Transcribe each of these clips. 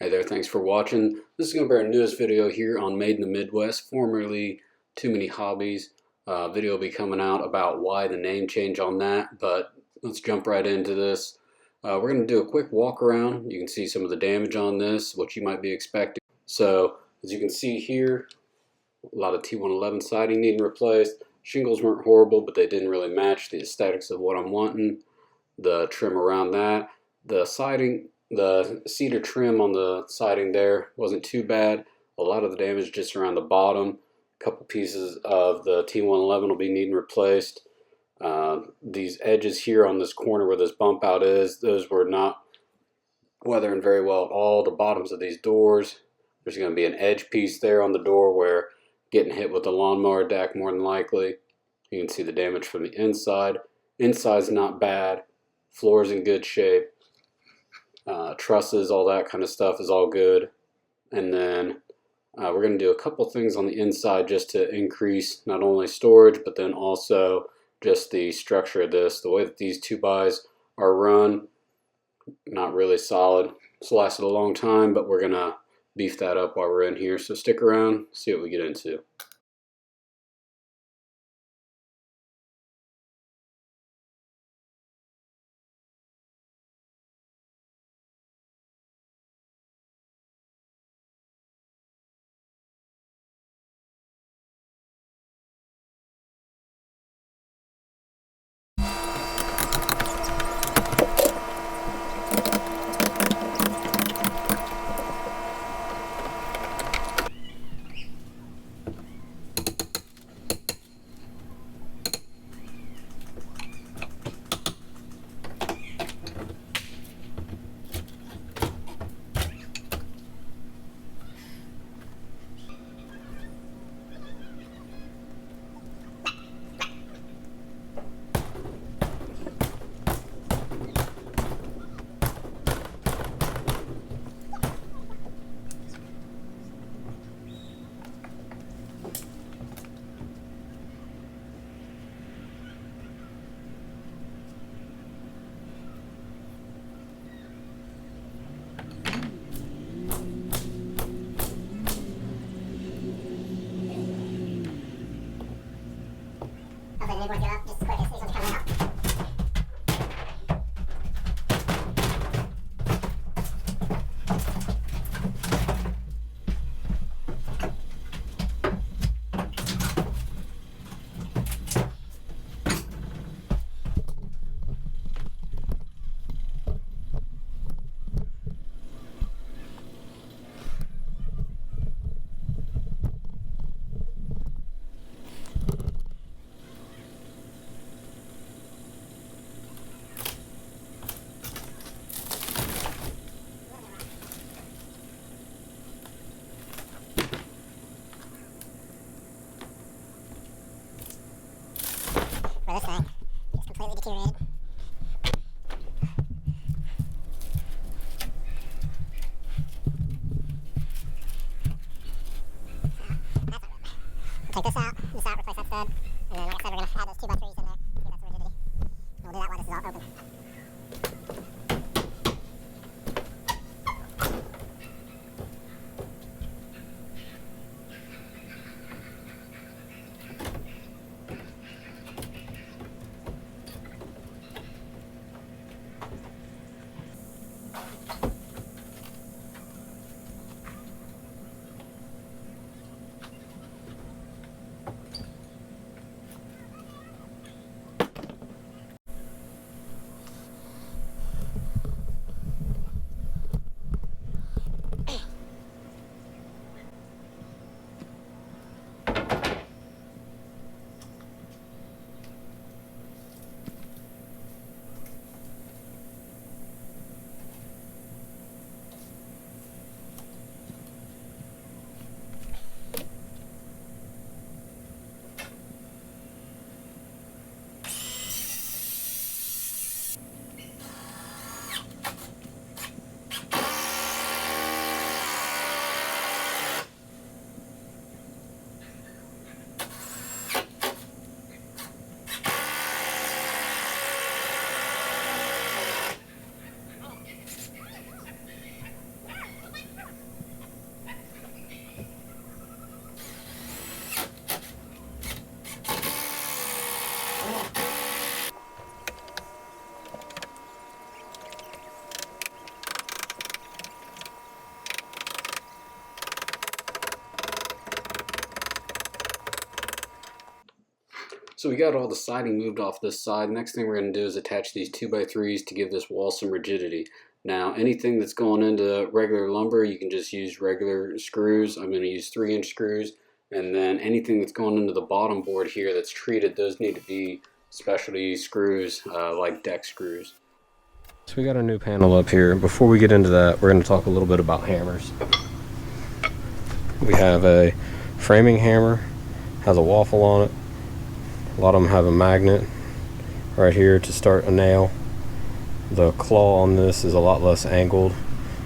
Hey there, thanks for watching. This is going to be our newest video here on Made in the Midwest, formerly Too Many Hobbies. Video will be coming out about why the name change on that, but let's jump right into this. We're going to do a quick walk around. You can see some of the damage on this, what you might be expecting. So, as you can see here, a lot of T111 siding needing replaced. Shingles weren't horrible, but they didn't really match the aesthetics of what I'm wanting. The trim around that. The siding, the cedar trim on the siding there wasn't too bad. A lot of the damage just around the bottom. A couple pieces of the T111 will be needing replaced. These edges here on this corner where this bump out is, those were not weathering very well at all. The bottoms of these doors, there's going to be an edge piece there on the door where getting hit with a lawnmower deck more than likely. You can see the damage from the inside. Inside's not bad. Floor's in good shape. Trusses, all that kind of stuff is all good. And then we're going to do a couple things on the inside just to increase not only storage, but then also just the structure of this. The way that these 2x are run, not really solid. It's lasted a long time, but we're going to beef that up while we're in here. So stick around, see what we get into. Work it up just as quick as these ones coming out. For this thing, it's completely deteriorated. We'll take this out, replace that stud, and then like I said, we're going to add those 2x3s in there, give that some rigidity. And we'll do that while this is all open. So we got all the siding moved off this side. Next thing we're going to do is attach these 2x3s to give this wall some rigidity. Now anything that's going into regular lumber, you can just use regular screws. I'm going to use 3-inch screws. And then anything that's going into the bottom board here that's treated, those need to be specialty screws like deck screws. So we got a new panel up here. Before we get into that, we're going to talk a little bit about hammers. We have a framing hammer, has a waffle on it. A lot of them have a magnet right here to start a nail. The claw on this is a lot less angled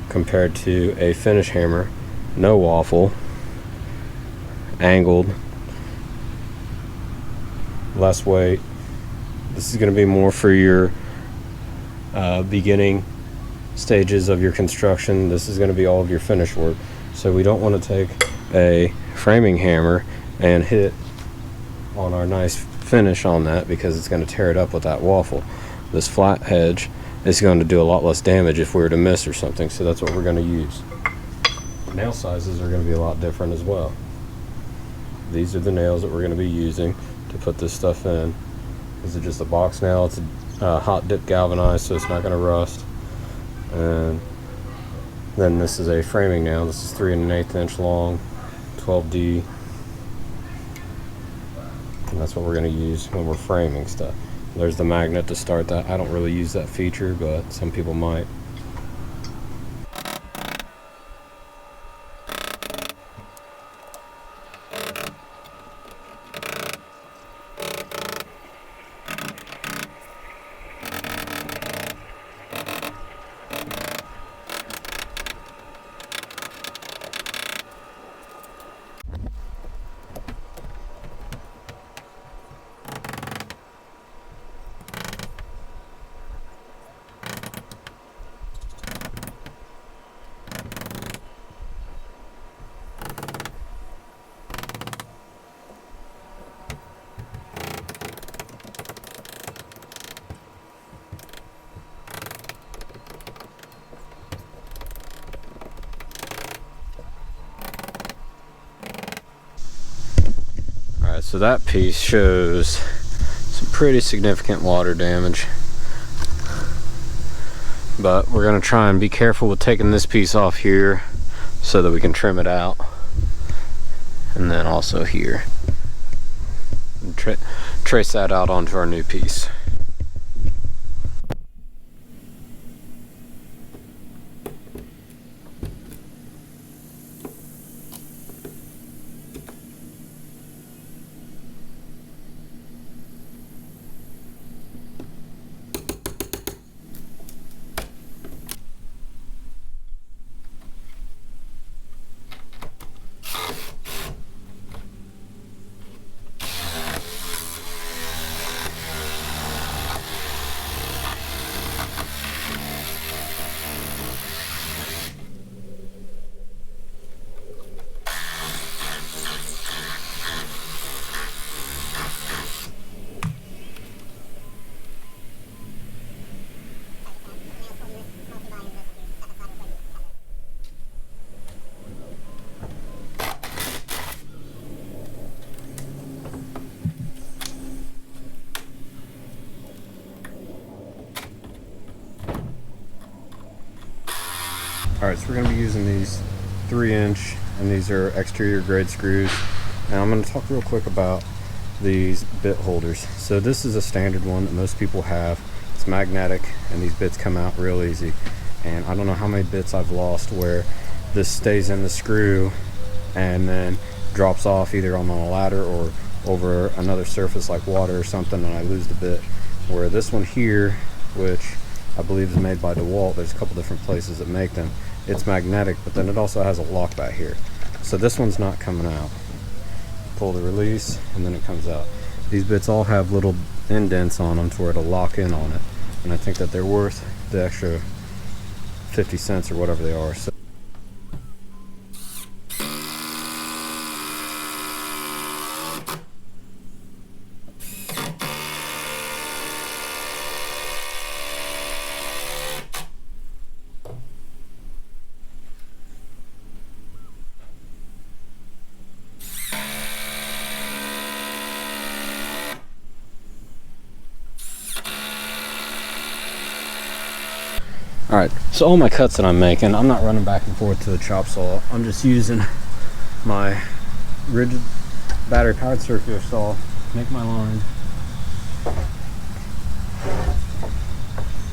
compared to a finish hammer. No waffle, angled, less weight. This is going to be more for your beginning stages of your construction. This is going to be all of your finish work. So we don't want to take a framing hammer and hit on our nice finish on that, because it's going to tear it up with that waffle. This flat edge is going to do a lot less damage if we were to miss or something, so that's what we're going to use. Nail sizes are going to be a lot different as well. These are the nails that we're going to be using to put this stuff in. This is just a box nail. It's a hot dip galvanized, so it's not going to rust. And then this is a framing nail. This is 3 1/8 inch long, 12D. And that's what we're going to use when we're framing stuff. There's the magnet to start that. I don't really use that feature, but some people might. So that piece shows some pretty significant water damage, but we're going to try and be careful with taking this piece off here so that we can trim it out, and then also here, and trace that out onto our new piece. Alright, so we're going to be using these 3-inch, and these are exterior grade screws. And I'm going to talk real quick about these bit holders. So this is a standard one that most people have. It's magnetic, and these bits come out real easy. And I don't know how many bits I've lost where this stays in the screw and then drops off either on a ladder or over another surface like water or something, and I lose the bit. Where this one here, which I believe is made by DeWalt, there's a couple different places that make them, it's magnetic, but then it also has a lock back here. So this one's not coming out. Pull the release and then it comes out. These bits all have little indents on them to where it'll lock in on it, and I think that they're worth the extra 50 cents or whatever they are. So Alright, so all my cuts that I'm making, I'm not running back and forth to the chop saw. I'm just using my rigid battery powered circular saw to make my line.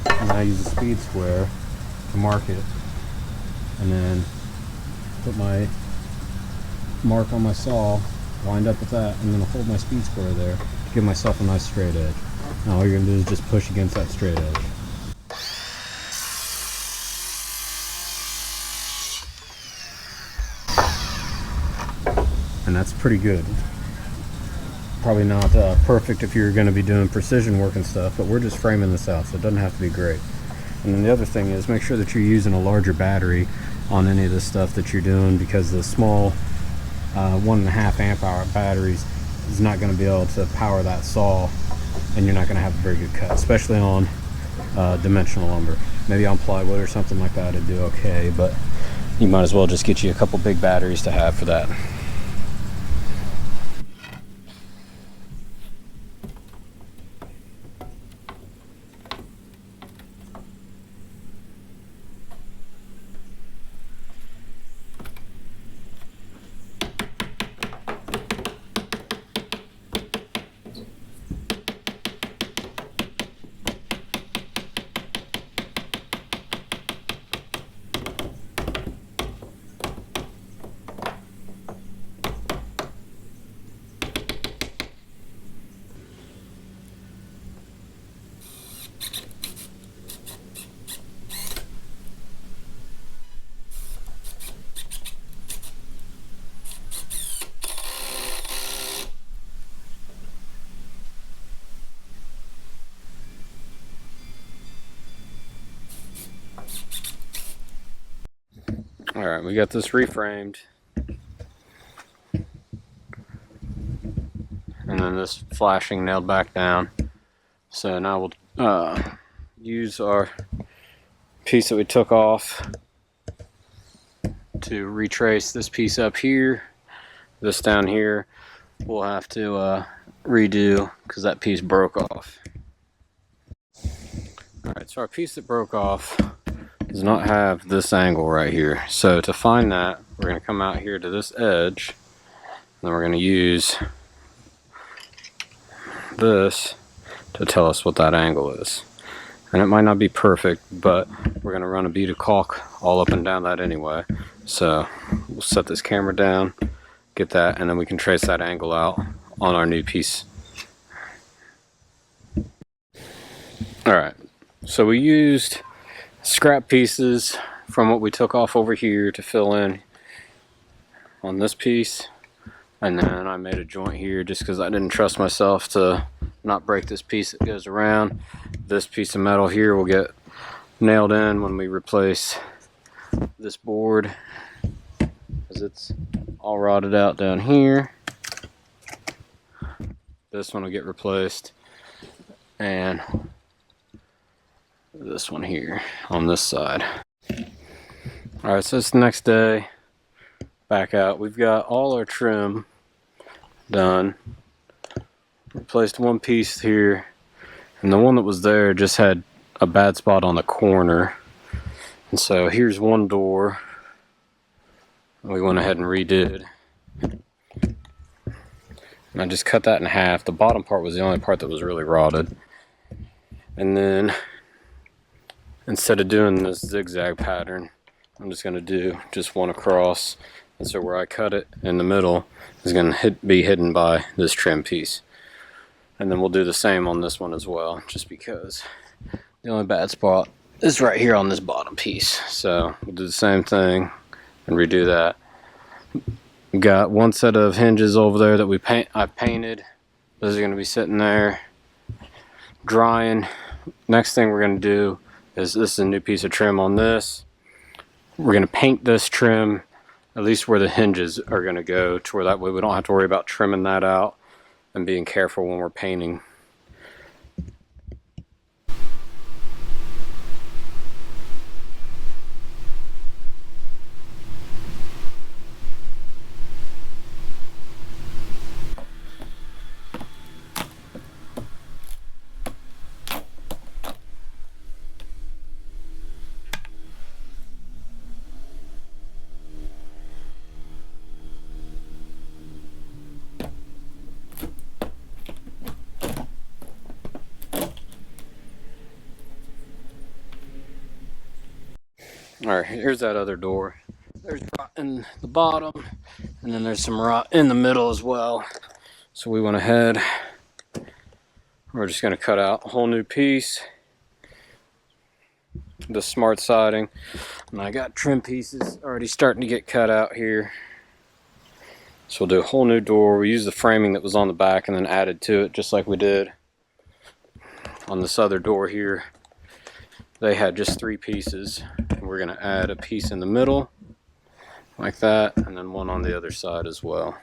And I use a speed square to mark it. And then put my mark on my saw, lined up with that, and then I'll hold my speed square there to give myself a nice straight edge. Now all you're going to do is just push against that straight edge. And that's pretty good. Probably not perfect if you're going to be doing precision work and stuff, but we're just framing this out, so it doesn't have to be great. And then the other thing is make sure that you're using a larger battery on any of this stuff that you're doing, because the small 1.5 amp hour batteries is not going to be able to power that saw, and you're not going to have a very good cut, especially on dimensional lumber. Maybe on plywood or something like that it'd do okay, but you might as well just get you a couple big batteries to have for that. Alright, we got this reframed. And then this flashing nailed back down. So now we'll use our piece that we took off to retrace this piece up here. This down here we'll have to redo because that piece broke off. Alright, so our piece that broke off does not have this angle right here. So to find that, we're going to come out here to this edge, and then we're going to use this to tell us what that angle is. And it might not be perfect, but we're going to run a bead of caulk all up and down that anyway. So we'll set this camera down, get that, and then we can trace that angle out on our new piece. Alright, so we used scrap pieces from what we took off over here to fill in on this piece, and then I made a joint here just because I didn't trust myself to not break this piece that goes around. This piece of metal here will get nailed in when we replace this board, because it's all rotted out down here. This one will get replaced, and this one here on this side. Alright, so it's the next day. Back out. We've got all our trim done. Replaced one piece here, and the one that was there just had a bad spot on the corner. And so here's one door we went ahead and redid. And I just cut that in half. The bottom part was the only part that was really rotted. And then instead of doing this zigzag pattern, I'm just going to do just one across. And so where I cut it in the middle is going to be hidden by this trim piece. And then we'll do the same on this one as well, just because the only bad spot is right here on this bottom piece. So we'll do the same thing and redo that. Got one set of hinges over there that I painted. Those are going to be sitting there drying. Next thing we're going to do is, this is a new piece of trim on this. We're going to paint this trim at least where the hinges are going to go, to where that way we don't have to worry about trimming that out and being careful when we're painting. Alright, here's that other door. There's rot in the bottom, and then there's some rot in the middle as well. So we went ahead, we're just going to cut out a whole new piece, the smart siding, and I got trim pieces already starting to get cut out here. So we'll do a whole new door. We use the framing that was on the back and then added to it, just like we did on this other door here. They had just 3 pieces. We're going to add a piece in the middle like that, and then one on the other side as well.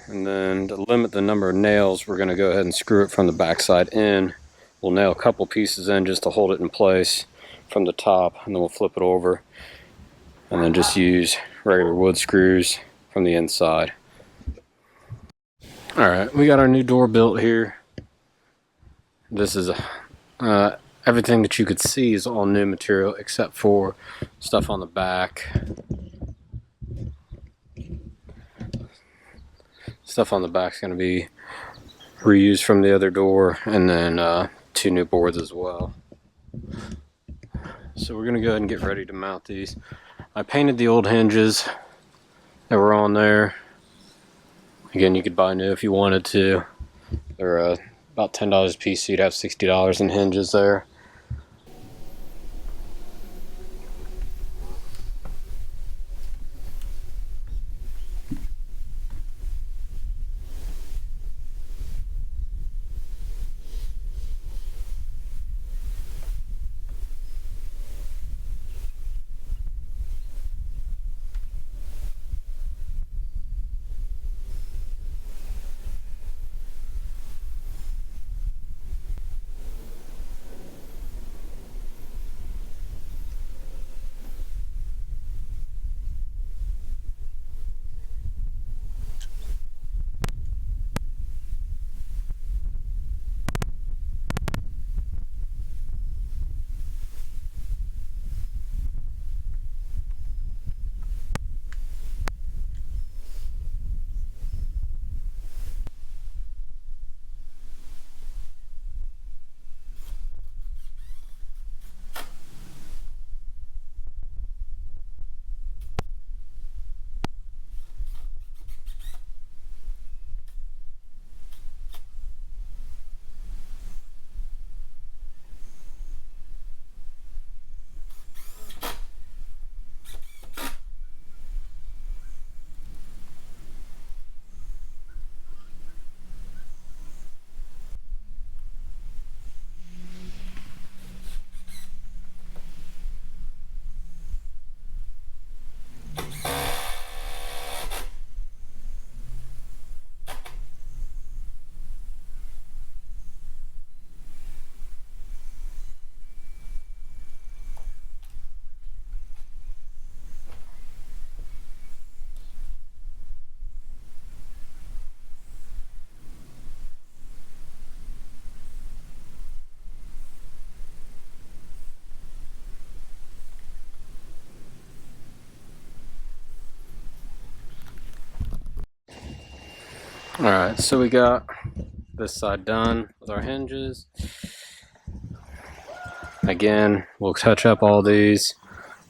And then to limit the number of nails, we're going to go ahead and screw it from the back side in. We'll nail a couple pieces in just to hold it in place from the top, and then we'll flip it over and then just use regular wood screws from the inside. Alright, we got our new door built here. This is everything that you could see is all new material except for stuff on the back. Stuff on the back is going to be reused from the other door, and then 2 new boards as well. So we're going to go ahead and get ready to mount these. I painted the old hinges that were on there. Again, you could buy new if you wanted to. They're about $10 a piece, so you'd have $60 in hinges there. Alright, so we got this side done with our hinges. Again, we'll touch up all these.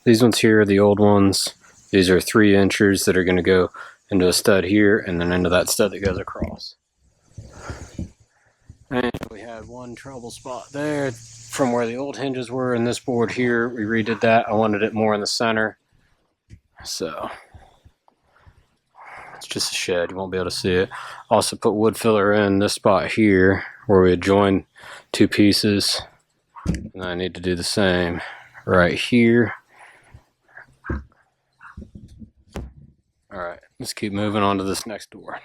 These ones here are the old ones. These are 3 inchers that are going to go into a stud here and then into that stud that goes across. And we had one trouble spot there from where the old hinges were, and this board here, we redid that. I wanted it more in the center. So it's just a shed, you won't be able to see it. Also put wood filler in this spot here where we had joined 2 pieces. And I need to do the same right here. Alright, let's keep moving on to this next door.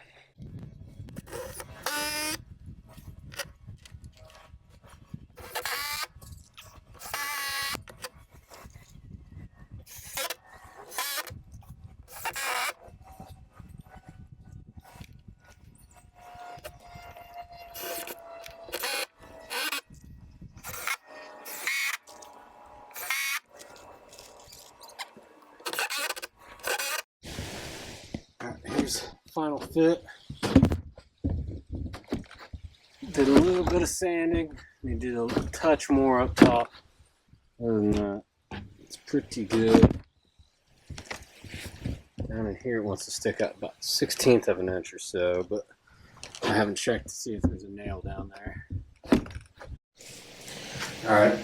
Here's final fit. Did a little bit of sanding. We did a touch more up top. Other than that, pretty good. Down in here it wants to stick out about 1/16 of an inch or so, but I haven't checked to see if there's a nail down there. Alright,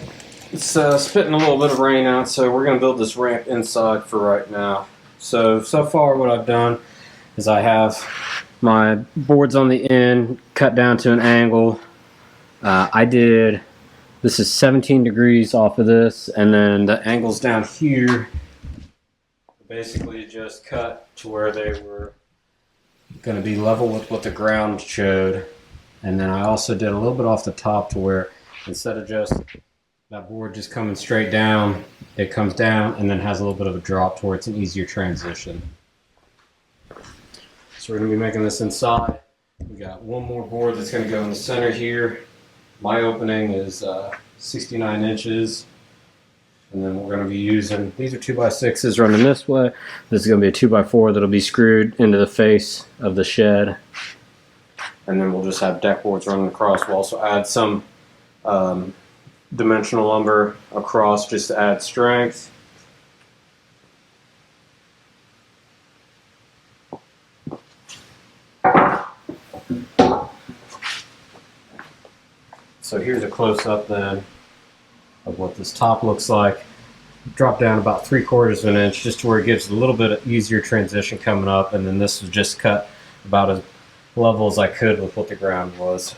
it's spitting a little bit of rain out, so we're going to build this ramp inside for right now. So far what I've done is I have my boards on the end cut down to an angle. This is 17 degrees off of this, and then the angles down here basically just cut to where they were going to be level with what the ground showed. And then I also did a little bit off the top to where instead of just that board just coming straight down, it comes down and then has a little bit of a drop to where it's an easier transition. So we're going to be making this inside. We got one more board that's going to go in the center here. My opening is 69 inches. And then we're going to be using, these are 2x6s running this way. This is going to be a 2x4 that'll be screwed into the face of the shed. And then we'll just have deck boards running across. We'll also add some dimensional lumber across just to add strength. So here's a close-up then of what this top looks like. Drop down about 3/4 of an inch just to where it gives a little bit of easier transition coming up, and then this was just cut about as level as I could with what the ground was.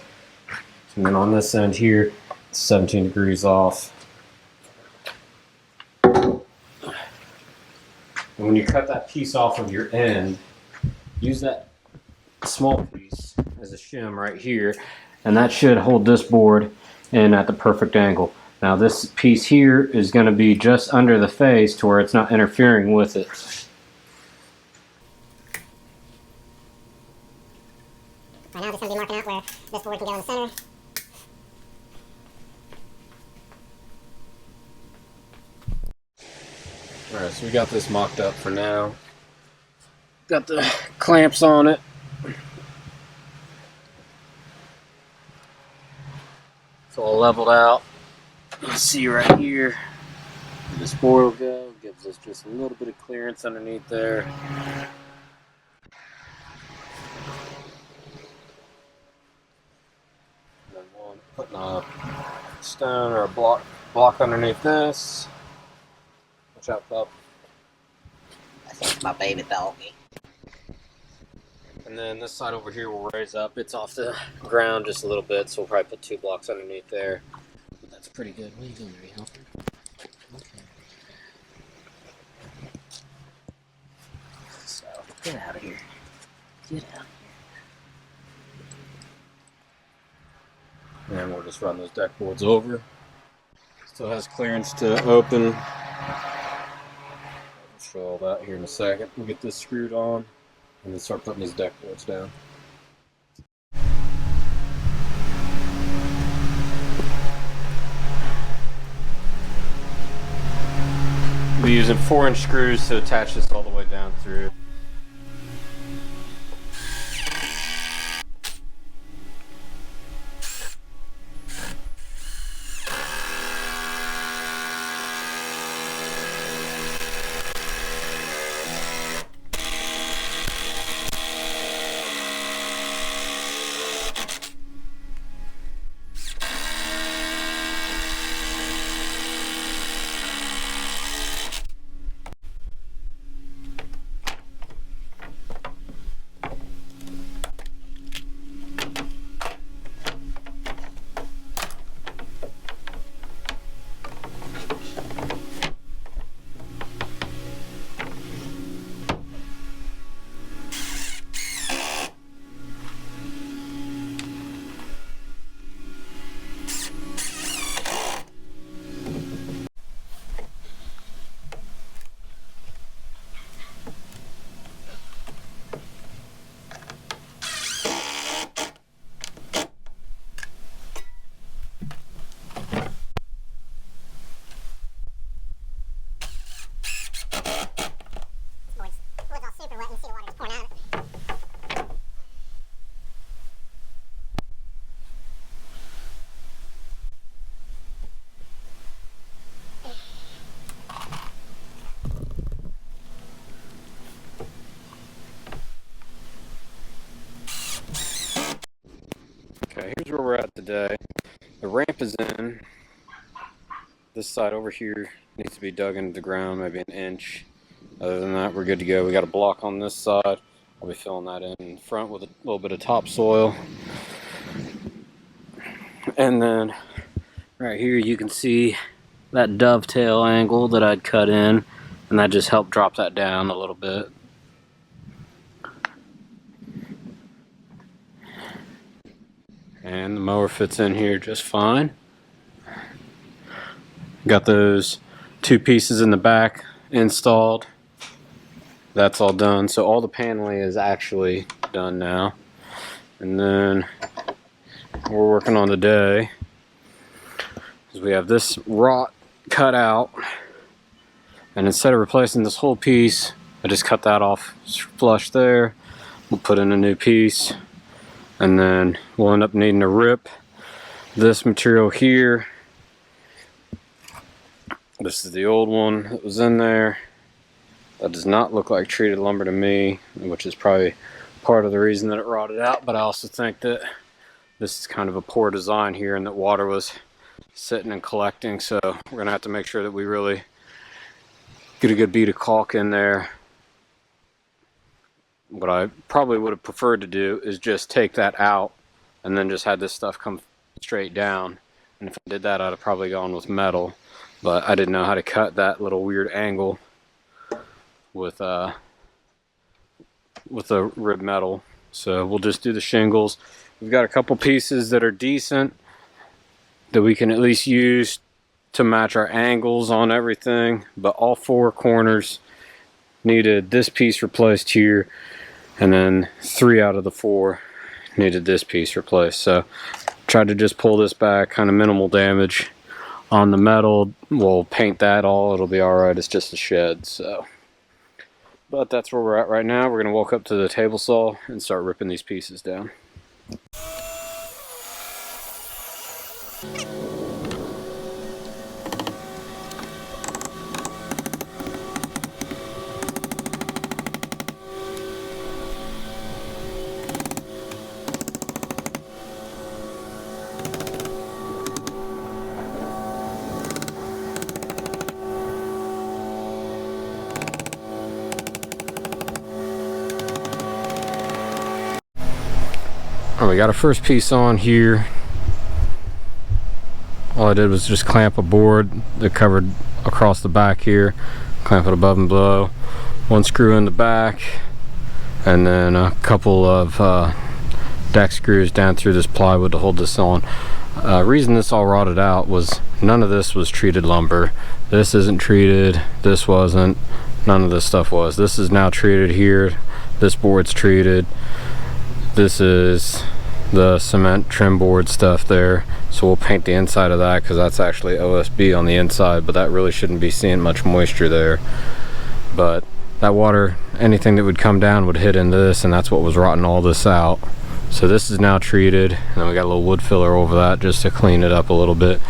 And then on this end here, 17 degrees off. And when you cut that piece off of your end, use that small piece as a shim right here, and that should hold this board in at the perfect angle. Now this piece here is going to be just under the face to where it's not interfering with it. Right now I'm just going to be marking out where this board can go in the center. Alright, so we got this mocked up for now. Got the clamps on it. It's all leveled out. You can see right here where this board will go. Gives us just a little bit of clearance underneath there. And then putting a stone or a block underneath this. Watch out, pup. That's my baby doggy. And then this side over here will raise up. It's off the ground just a little bit, so we'll probably put 2 blocks underneath there. But that's pretty good. What are you doing there, helper? Okay. So, get out of here. Get out. And we'll just run those deck boards over. Still has clearance to open. I'll show all that here in a second. We'll get this screwed on and then start putting these deck boards down. We'll be using 4-inch screws to attach this all the way down through. Alright, here's where we're at today. The ramp is in. This side over here needs to be dug into the ground, maybe an inch. Other than that, we're good to go. We got a block on this side. I'll be filling that in front with a little bit of topsoil. And then right here you can see that dovetail angle that I'd cut in, and that just helped drop that down a little bit. And the mower fits in here just fine. Got those two pieces in the back installed. That's all done. So all the paneling is actually done now. And then we're working on today is we have this rot cut out, and instead of replacing this whole piece, I just cut that off flush there. We'll put in a new piece, and then we'll end up needing to rip this material here. This is the old one that was in there. That does not look like treated lumber to me, which is probably part of the reason that it rotted out, but I also think that this is kind of a poor design here and that water was sitting and collecting, so we're gonna have to make sure that we really get a good bead of caulk in there. What I probably would have preferred to do is just take that out and then just had this stuff come straight down, and if I did that I'd have probably gone with metal, but I didn't know how to cut that little weird angle with the rib metal, so we'll just do the shingles. We've got a couple pieces that are decent that we can at least use to match our angles on everything, but all four corners needed this piece replaced here, and then 3 out of the 4 needed this piece replaced. So tried to just pull this back, kind of minimal damage on the metal. We'll paint that all, it'll be alright, it's just a shed. So, but that's where we're at right now. We're going to walk up to the table saw and start ripping these pieces down. We got our first piece on here. All I did was just clamp a board that covered across the back here, clamp it above and below, 1 screw in the back, and then a couple of deck screws down through this plywood to hold this on. Reason this all rotted out was none of this was treated lumber. This isn't treated, this wasn't, none of this stuff was. This is now treated here, this board's treated. This is the cement trim board stuff there, so we'll paint the inside of that because that's actually OSB on the inside, but that really shouldn't be seeing much moisture there. But that water, anything that would come down would hit into this, and that's what was rotting all this out. So this is now treated, and then we got a little wood filler over that just to clean it up a little bit.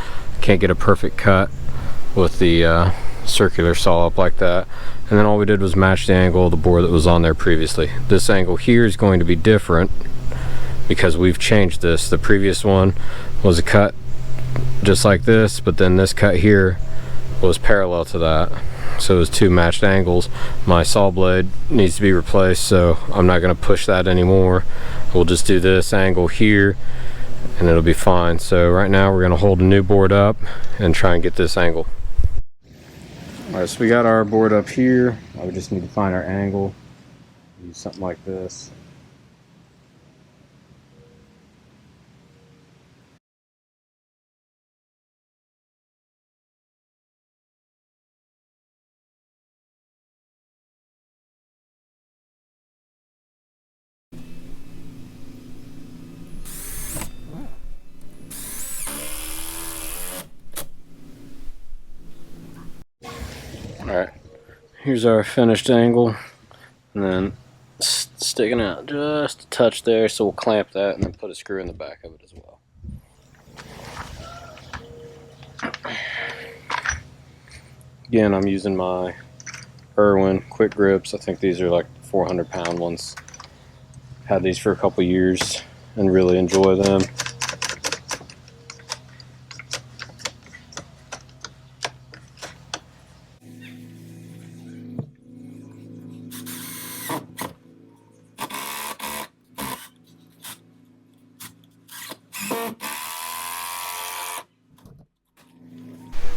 Can't get a perfect cut with the circular saw up like that. And then all we did was match the angle of the board that was on there previously. This angle here is going to be different because we've changed this. The previous one was a cut just like this, but then this cut here was parallel to that, so it was 2 matched angles. My saw blade needs to be replaced, so I'm not going to push that anymore. We'll just do this angle here and it'll be fine. So right now we're going to hold a new board up and try and get this angle. Alright, so we got our board up here. We just need to find our angle. Use something like this. Alright, here's our finished angle, and then sticking out just a touch there, so we'll clamp that and then put a screw in the back of it as well. Again, I'm using my Irwin quick grips. I think these are like 400-pound ones. Had these for a couple years and really enjoy them.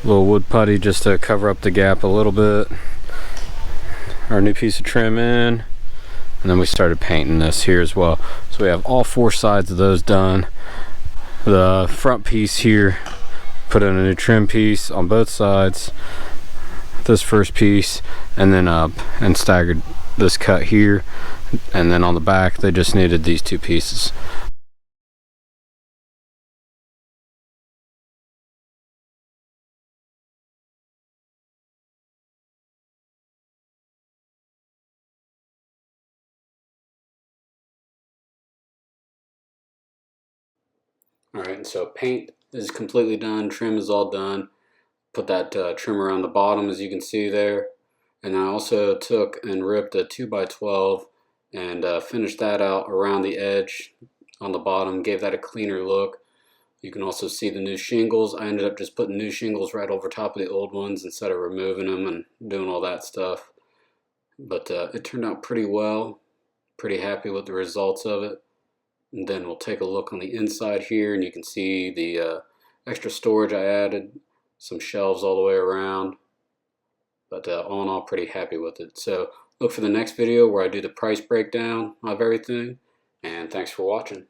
little wood putty just to cover up the gap a little bit. Our new piece of trim in, and then we started painting this here as well. So we have all 4 sides of those done. The front piece here, put in a new trim piece on both sides, this first piece, and then up and staggered this cut here, and then on the back they just needed these 2 pieces. Alright, and so paint is completely done, trim is all done. Put that trim around the bottom, as you can see there. And I also took and ripped a 2x12 and finished that out around the edge on the bottom, gave that a cleaner look. You can also see the new shingles. I ended up just putting new shingles right over top of the old ones instead of removing them and doing all that stuff. But it turned out pretty well. Pretty happy with the results of it. And then we'll take a look on the inside here, and you can see the extra storage I added, some shelves all the way around. But all in all, pretty happy with it. So look for the next video where I do the price breakdown of everything. And thanks for watching.